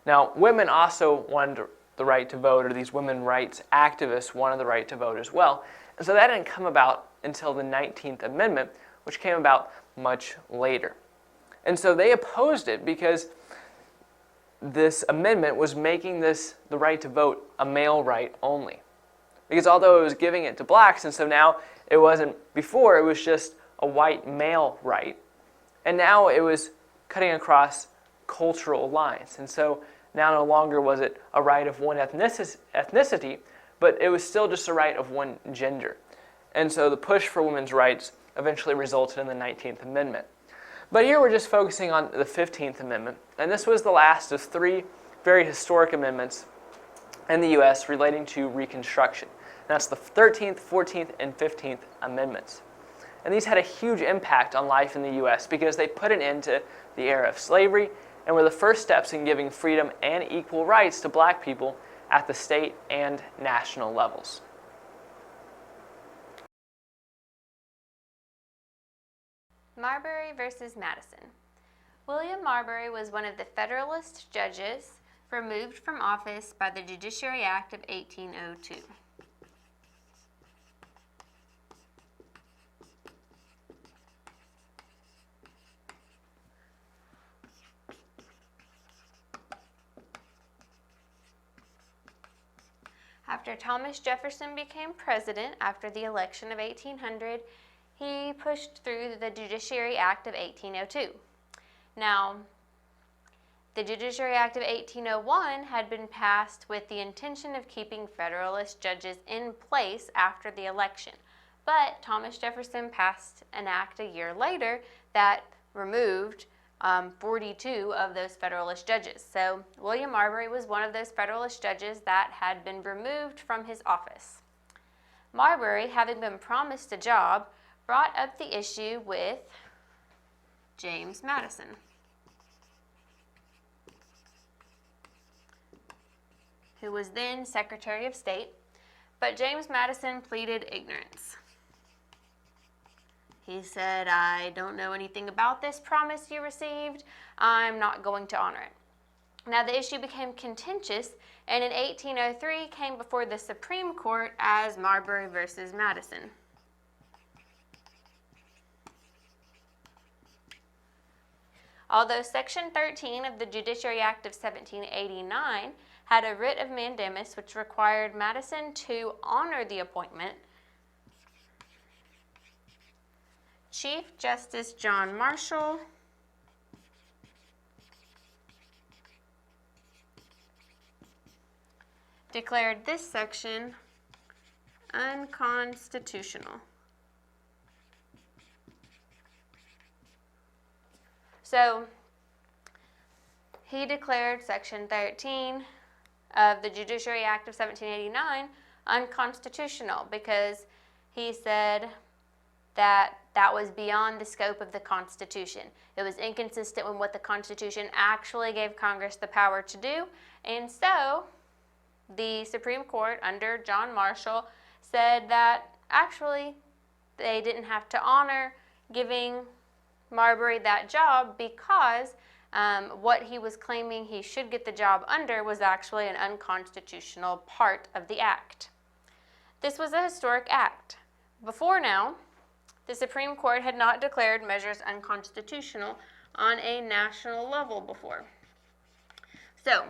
Now, women also wanted the right to vote, or these women rights activists wanted the right to vote as well. And so that didn't come about until the 19th Amendment, which came about much later. And so they opposed it because this amendment was making the right to vote a male right only. Because although it was giving it to blacks, and so now it wasn't, before it was just a white male right, and now it was cutting across cultural lines. And so now no longer was it a right of one ethnicity, but it was still just a right of one gender. And so the push for women's rights eventually resulted in the 19th Amendment. But here we're just focusing on the 15th Amendment, and this was the last of three very historic amendments in the U.S. relating to Reconstruction. And that's the 13th, 14th, and 15th Amendments. And these had a huge impact on life in the U.S. because they put an end to the era of slavery and were the first steps in giving freedom and equal rights to black people at the state and national levels. Marbury versus Madison. William Marbury was one of the Federalist judges removed from office by the Judiciary Act of 1802. After Thomas Jefferson became president after the election of 1800, he pushed through the Judiciary Act of 1802. Now, the Judiciary Act of 1801 had been passed with the intention of keeping Federalist judges in place after the election, but Thomas Jefferson passed an act a year later that removed 42 of those Federalist judges. So William Marbury was one of those Federalist judges that had been removed from his office. Marbury, having been promised a job, brought up the issue with James Madison, who was then Secretary of State, but James Madison pleaded ignorance. He said, "I don't know anything about this promise you received. I'm not going to honor it." Now the issue became contentious, and in 1803 came before the Supreme Court as Marbury versus Madison. Although Section 13 of the Judiciary Act of 1789 had a writ of mandamus which required Madison to honor the appointment, Chief Justice John Marshall declared this section unconstitutional. So he declared Section 13 of the Judiciary Act of 1789 unconstitutional because he said that that was beyond the scope of the Constitution. It was inconsistent with what the Constitution actually gave Congress the power to do, and so the Supreme Court under John Marshall said that actually they didn't have to honor giving Marbury that job because what he was claiming he should get the job under was actually an unconstitutional part of the act. This was a historic act. Before now, the Supreme Court had not declared measures unconstitutional on a national level before. So,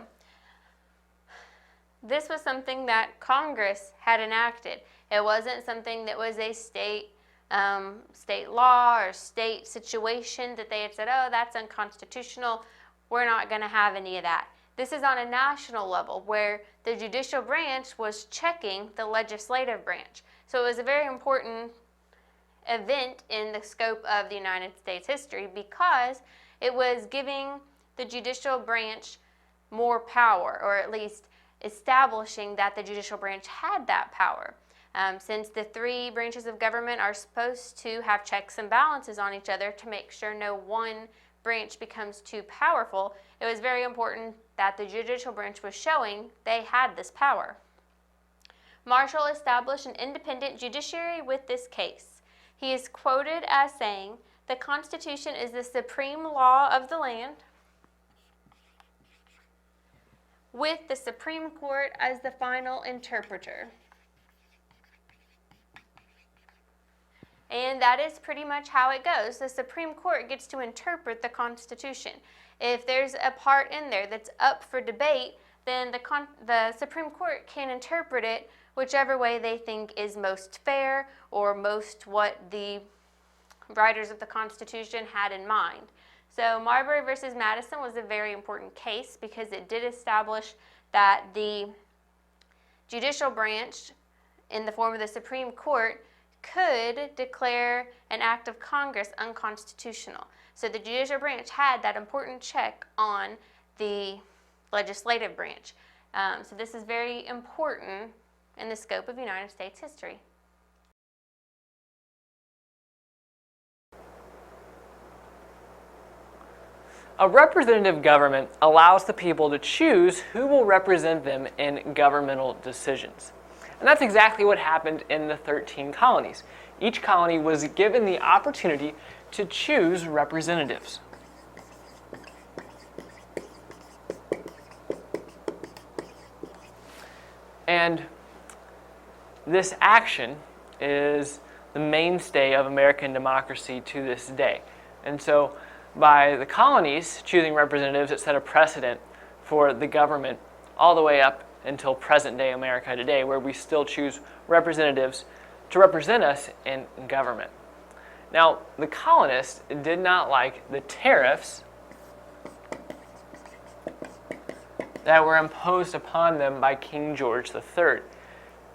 this was something that Congress had enacted. It wasn't something that was a state law or state situation that they had said, oh, that's unconstitutional. We're not going to have any of that. This is on a national level where the judicial branch was checking the legislative branch. So it was a very important event in the scope of the United States history because it was giving the judicial branch more power, or at least establishing that the judicial branch had that power. Since the three branches of government are supposed to have checks and balances on each other to make sure no one branch becomes too powerful, it was very important that the judicial branch was showing they had this power. Marshall established an independent judiciary with this case. He is quoted as saying, "The Constitution is the supreme law of the land, with the Supreme Court as the final interpreter." And that is pretty much how it goes. The Supreme Court gets to interpret the Constitution. If there's a part in there that's up for debate, then the Supreme Court can interpret it whichever way they think is most fair or most what the writers of the Constitution had in mind. So Marbury versus Madison was a very important case because it did establish that the judicial branch, in the form of the Supreme Court, could declare an act of Congress unconstitutional. So the judicial branch had that important check on the legislative branch. So this is very important in the scope of United States history. A representative government allows the people to choose who will represent them in governmental decisions. And that's exactly what happened in the 13 colonies. Each colony was given the opportunity to choose representatives. And this action is the mainstay of American democracy to this day. And so by the colonies choosing representatives, it set a precedent for the government all the way up until present-day America today, where we still choose representatives to represent us in government. Now, the colonists did not like the tariffs that were imposed upon them by King George III.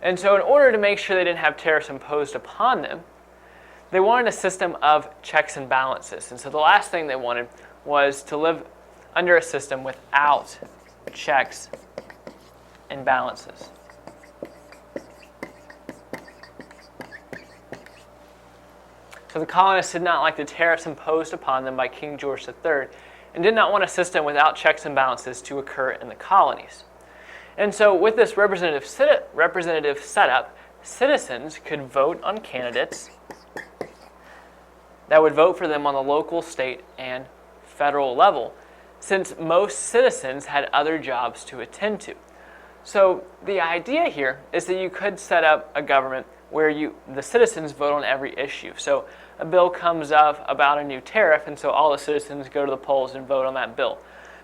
And so in order to make sure they didn't have tariffs imposed upon them, they wanted a system of checks and balances. And so the last thing they wanted was to live under a system without checks and balances. So the colonists did not like the tariffs imposed upon them by King George III and did not want a system without checks and balances to occur in the colonies. And so with this representative setup, citizens could vote on candidates that would vote for them on the local, state, and federal level, since most citizens had other jobs to attend to. So the idea here is that you could set up a government where the citizens vote on every issue. So a bill comes up about a new tariff, and so all the citizens go to the polls and vote on that bill.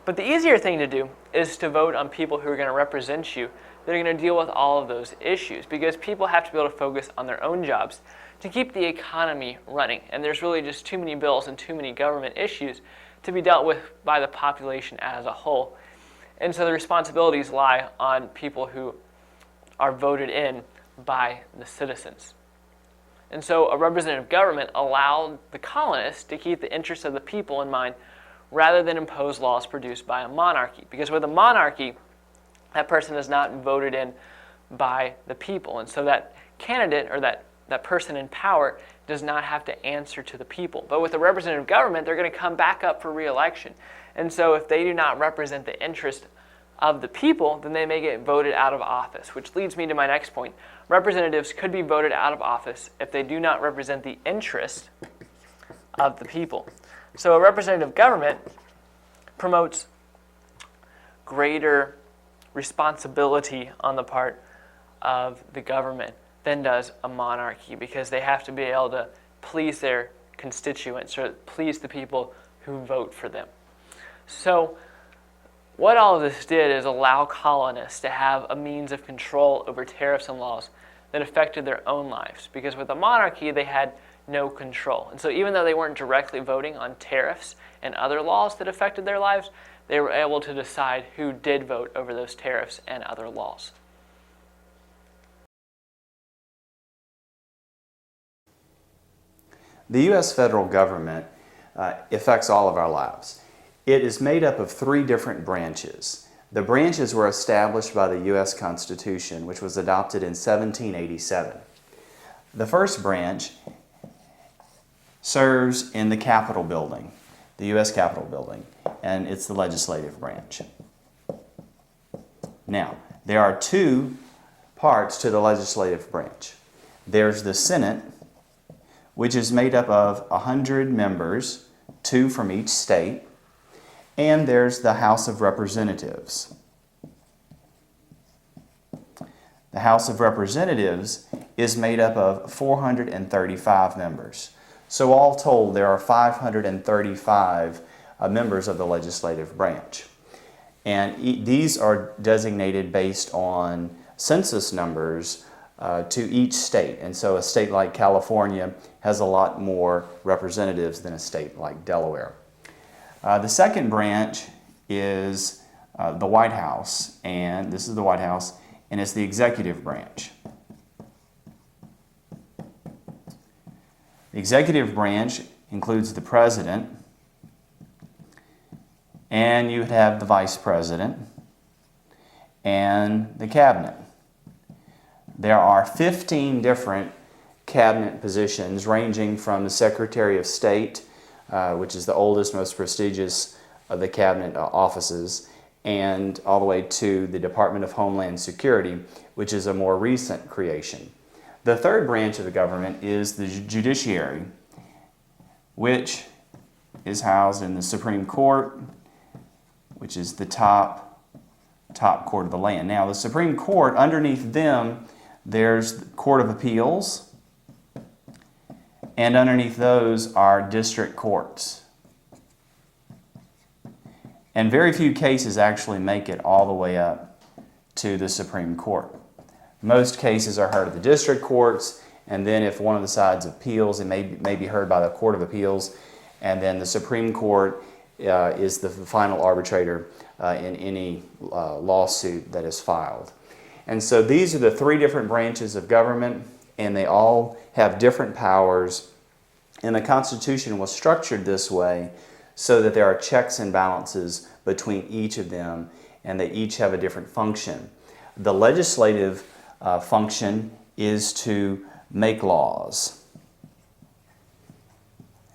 But the easier thing to do is to vote on people who are going to represent you, that are going to deal with all of those issues, because people have to be able to focus on their own jobs to keep the economy running. And there's really just too many bills and too many government issues to be dealt with by the population as a whole. And so the responsibilities lie on people who are voted in by the citizens. And so a representative government allowed the colonists to keep the interests of the people in mind rather than impose laws produced by a monarchy. Because with a monarchy, that person is not voted in by the people. And so that candidate or that person in power does not have to answer to the people. But with a representative government, they're going to come back up for re-election. And so if they do not represent the interest of the people, then they may get voted out of office, which leads me to my next point. Representatives could be voted out of office if they do not represent the interest of the people. So a representative government promotes greater responsibility on the part of the government than does a monarchy, because they have to be able to please their constituents or please the people who vote for them. So what all of this did is allow colonists to have a means of control over tariffs and laws that affected their own lives, because with a monarchy they had no control. And so even though they weren't directly voting on tariffs and other laws that affected their lives, they were able to decide who did vote over those tariffs and other laws. The U.S. federal government affects all of our lives. It is made up of 3 different branches. The branches were established by the U.S. Constitution, which was adopted in 1787. The first branch serves in the Capitol building, the U.S. Capitol building, and it's the legislative branch. Now, there are 2 parts to the legislative branch. There's the Senate, which is made up of 100 members, 2 from each state, and there's the House of Representatives. The House of Representatives is made up of 435 members. So all told, there are 535 members of the legislative branch. And these are designated based on census numbers to each state. And so a state like California has a lot more representatives than a state like Delaware. The second branch is the White House, and this is the White House, and it's the executive branch. The executive branch includes the president, and you would have the vice president and the cabinet. There are 15 different cabinet positions, ranging from the Secretary of State, which is the oldest, most prestigious of the cabinet offices, and all the way to the Department of Homeland Security, which is a more recent creation. The third branch of the government is the judiciary, which is housed in the Supreme Court, which is the top court of the land. Now, the Supreme Court, underneath them, there's the Court of Appeals, and underneath those are district courts. And very few cases actually make it all the way up to the Supreme Court. Most cases are heard at the district courts, and then if one of the sides appeals, it may be heard by the Court of Appeals, and then the Supreme Court is the final arbitrator in any lawsuit that is filed. And so these are the 3 different branches of government, and they all have different powers, and the Constitution was structured this way so that there are checks and balances between each of them, and they each have a different function. The legislative function is to make laws.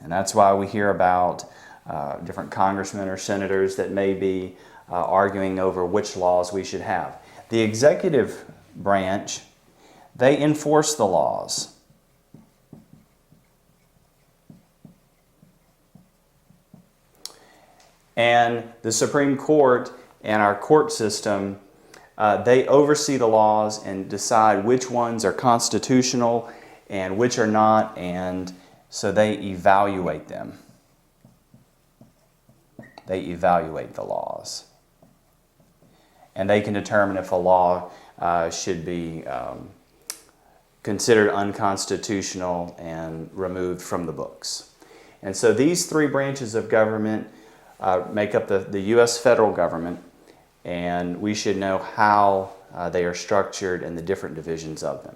And that's why we hear about different congressmen or senators that may be arguing over which laws we should have. The executive branch, they enforce the laws. And the Supreme Court and our court system, they oversee the laws and decide which ones are constitutional and which are not, and so they evaluate them. They evaluate the laws. And they can determine if a law should be considered unconstitutional and removed from the books. And so these 3 branches of government make up the U.S. federal government, and we should know how they are structured and the different divisions of them.